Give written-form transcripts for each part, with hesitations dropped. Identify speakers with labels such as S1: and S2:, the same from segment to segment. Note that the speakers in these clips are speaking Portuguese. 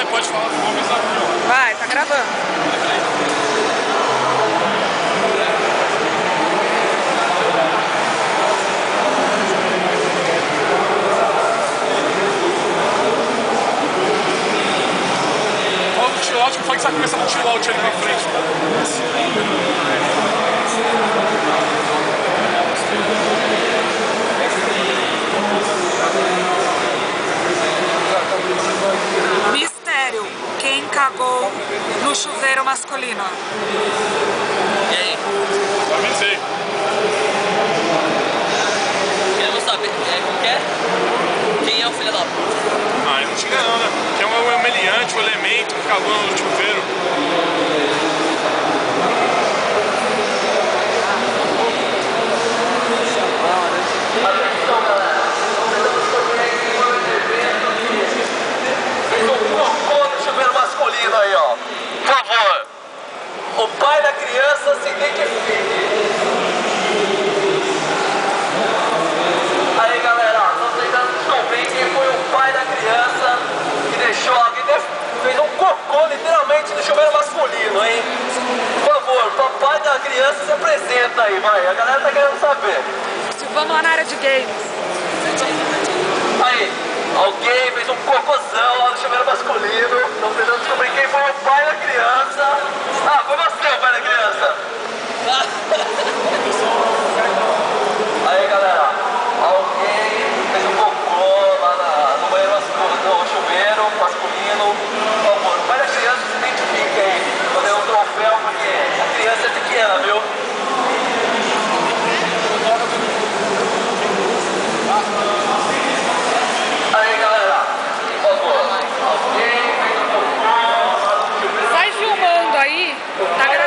S1: Vai, pode falar, vou avisar aqui, ó.
S2: Vai, tá gravando.
S1: Fala do chill out, que foi que você vai começar no chill out ali pra frente.
S2: Mistério. Quem cagou no chuveiro masculino?
S3: E aí?
S1: Já avisei.
S3: Queremos saber como que é? Quem é o filho da puta?
S1: Ah, eu não te engano, né? Que é um meliante, um elemento que cagou no chuveiro.
S4: Aí, ó. Por favor, o pai da criança se identifique. Aí, galera, estamos tentando descobrir quem foi o pai da criança que deixou alguém fez um cocô literalmente no chuveiro masculino, hein? Por favor, o papai da criança se apresenta aí, vai. A galera tá querendo saber.
S2: Vamos lá na área de games.
S4: Aí, alguém fez um cocôzão lá no chuveiro masculino. Estamos tentando descobrir quem foi o pai da criança. Ah, foi você o pai da criança. Aí, galera, alguém fez um cocô lá no banheiro masculino, no chuveiro masculino. Por favor, o pai da criança se identifica aí. Vou dar um troféu porque a criança é pequena, viu? Aí, galera, por favor, alguém fez um cocô.
S2: Vai filmando aí, tá gravando.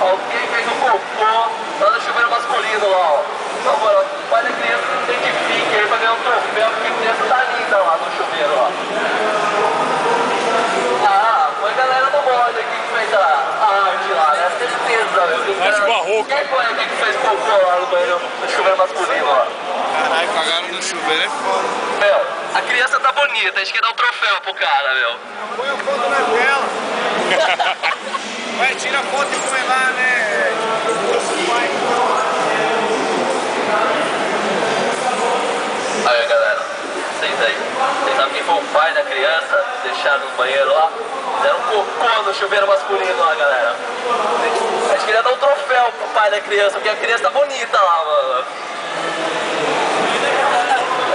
S2: Alguém fez um cocô lá no chuveiro masculino lá, ó. Por favor, o pai da criança se identifique aí pra ganhar um troféu, porque a criança tá linda lá no chuveiro, ó. Ah, foi a galera do mod aqui que fez a arte lá, né? Certeza, meu.
S1: Arte barroca.
S4: Quem foi aqui que fez cocô lá no banheiro, no chuveiro masculino, ó?
S5: Caralho, cagaram no chuveiro é foda.
S4: Meu, a criança tá bonita, a gente quer dar um troféu pro cara, meu.
S5: Põe a foto na tela. Vai, tira a foto e põe lá, né?
S4: Aí, galera, vocês aí. Vocês sabem quem foi o pai da criança? Deixaram no banheiro lá? Deram um cocô no chuveiro masculino lá, galera. A gente queria dar um troféu pro pai da criança, porque a criança tá bonita lá, mano.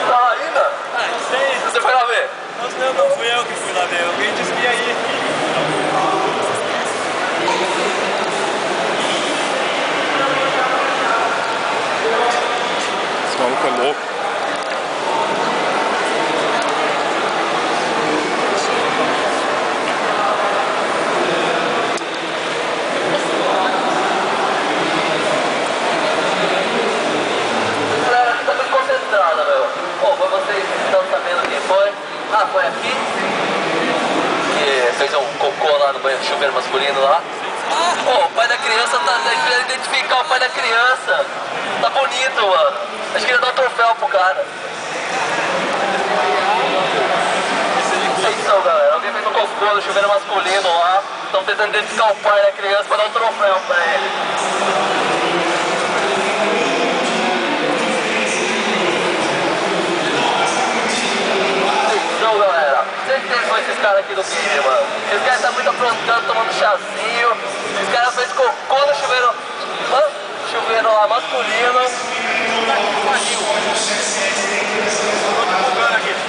S4: Tá ainda?
S3: Ah, não sei.
S4: Você foi lá ver?
S3: Não fui eu que fui lá ver. Alguém disse que ia ir.
S1: Esse maluco é louco.
S4: A galera aqui tá muito concentrada, meu. Pô, foi vocês que estão sabendo quem foi? Ah, foi aqui? Que fez um cocô lá no banheiro, chuveiro masculino lá. Pô, o pai da criança tá querendo identificar o pai da criança. Tá bonito, mano. A gente queria dar um troféu pro cara. Atenção, galera. Alguém fez um cocô no chuveiro masculino lá. Estão tentando identificar o pai da criança pra dar um troféu pra ele. Atenção, galera. Certeza que foi esses caras aqui do game, mano. Esses caras estão muito aprontando, tomando chazinho. Esses caras fez cocô no chuveiro. Chuveiro lá masculino. Puta que pariu.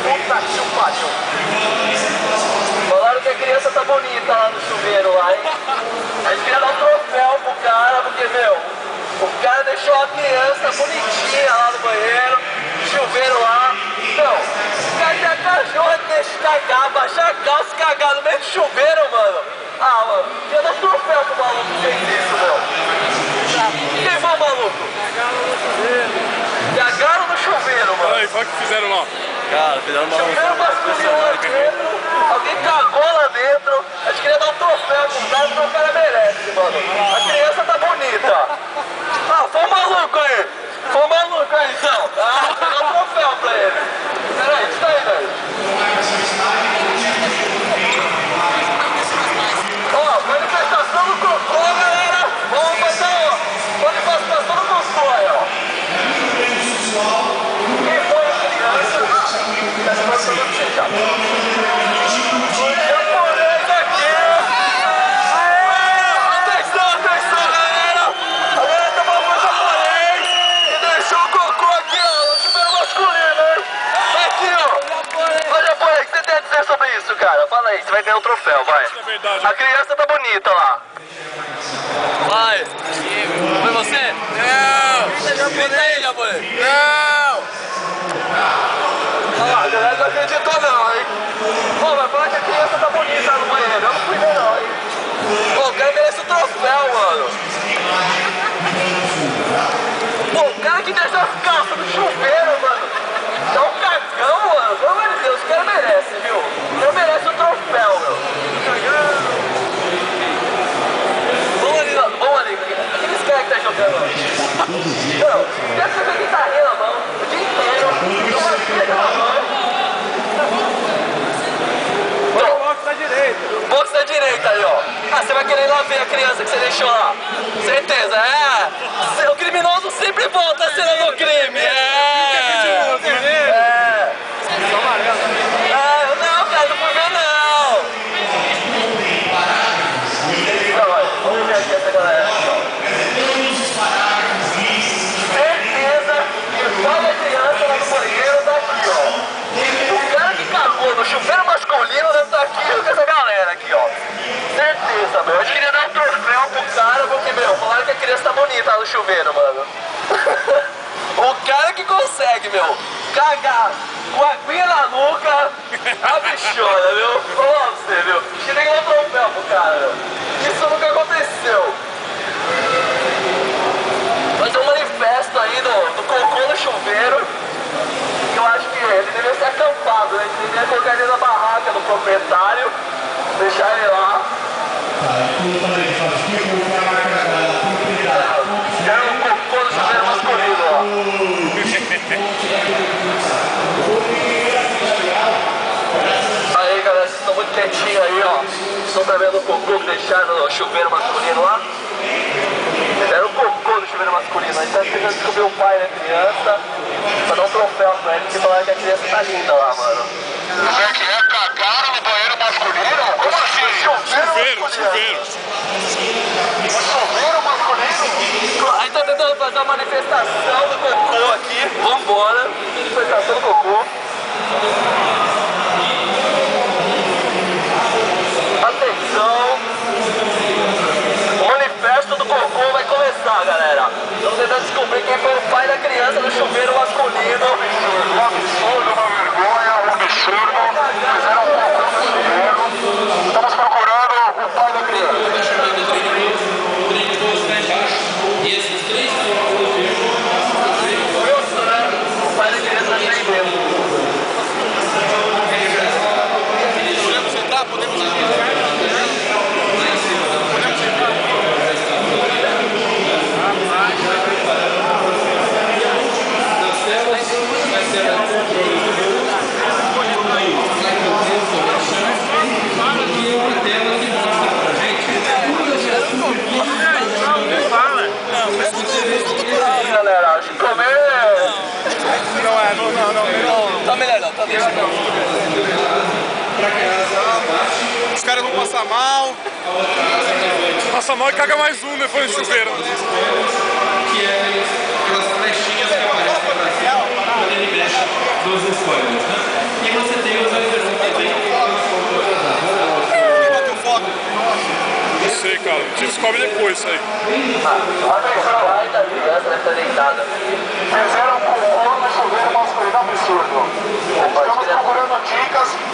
S4: Puta que pariu. Falaram que a criança tá bonita lá no chuveiro lá, hein? A gente queria dar um troféu pro cara, porque, meu, o cara deixou a criança bonitinha lá no banheiro, chuveiro lá. Não, o cara tem a cara
S2: cachorro deixa de cagar, baixar a calça e cagar no meio do chuveiro, mano. Ah, mano, eu dou troféu pro maluco que fez isso, meu. Quem foi o maluco? Cagaram no chuveiro, mano.
S1: Aí, olha o que fizeram lá.
S3: Cara, fizeram uma
S2: Chuveiro masculino lá dentro, alguém cagou lá dentro. A gente queria dar um troféu pro cara, porque o cara merece, mano. A criança tá bonita. Ah, foi um maluco aí. Foi um maluco aí, então. Ah, vou dar um troféu pra ele. Pera aí, isso aí, velho. Ó, manifestação do cocô, galera. Vamos fazer, ó. Manifestação do cocô aí, ó. Quem foi a criança? Essa foi a criança. O japonês aqui. Atenção, atenção, galera. Agora tá falando japonês. E deixou o cocô aqui, ó. No chuveiro masculino, hein? Aqui, ó. Ô, japonês, o que você tem a dizer sobre isso, cara? Fala aí, você vai ganhar um troféu, vai.
S1: É verdade.
S2: A criança tá bonita lá.
S3: Vai! Foi você? Não! Grita aí, japonês!
S2: Não! Olha lá, a galera não acreditou não, hein? Pô, vai falar que a criança tá bonita no banheiro. Eu não fui ver não, hein? Pô, o cara merece um troféu, mano. Pô, o cara que deixa as calças no chuveiro, mano. Dá um cagão, mano. Pelo amor de Deus, o cara merece, viu? O cara merece um troféu, meu. Vamos ali. Aqueles caras que tá jogando hoje. Não, deve ser com a guitarrinha na mão, o dia inteiro, uma vida na mão.
S5: Box da direita.
S2: Box da direita aí, ó. Ah, você vai querer ir lá ver a criança que você deixou lá. Certeza, é. O criminoso sempre volta à cena do crime. Não, cara, não fui ver não. Vamos ver aqui essa galera. Certeza que toda criança lá no banheiro tá aqui, ó. O cara que cagou no chuveiro masculino deve estar aqui com essa galera aqui, ó. Certeza, meu. Eu queria dar um troféu pro cara, porque, meu, falaram que a criança tá bonita lá no chuveiro, mano. O cara que consegue, meu, cagar com a aguinha na nuca, a bichona, viu? Vou falar pra você, viu? Queria dar um troféu pro cara, meu. Isso nunca aconteceu. Fazer um manifesto aí do cocô no chuveiro. Eu acho que ele deveria ser acampado, né? A gente deveria colocar ele na barraca do proprietário, deixar ele lá. Quero um cocô no chuveiro masculino, ó. Aí, galera, vocês estão muito quietinhos aí, ó. Vocês estão vendo o cocô que deixaram no chuveiro masculino lá? Era um cocô no chuveiro masculino. A gente tá tentando descobrir o pai da criança pra dar um troféu pra ele, porque falaram que a criança tá linda lá, mano. Como é que é? Cagaram no banheiro masculino? Como assim? Chuveiro? Chuveiro masculino? Aí tá tentando fazer uma manifestação do cocô aqui. Vambora. Manifestação do cocô. Atenção. O manifesto do cocô vai começar, galera. Estamos tentando descobrir quem foi o pai da criança no chuveiro masculino. Um absurdo, uma vergonha, um absurdo. Fizeram um cocô no chuveiro. Estamos procurando o pai da criança. O pai da criança está aí dentro.
S1: Podemos sentar? Podemos sentar.
S2: Galera, acho que comer...
S1: Não.
S3: Tá melhor não, tá melhor não.
S1: Os caras vão passar mal. Passa mal e caga mais um depois no chuveiro.
S6: Que é aquelas flechinhas que aparecem na tela quando ele mexe nos spoilers, né? E você tem os aniversários também.
S1: Bateu foto. Não sei, cara. gente descobre depois isso aí.
S2: Atenção, pai da criança deve estar deitada.
S5: Fizeram um cocô no chuveiro masculino absurdo. Estamos procurando dicas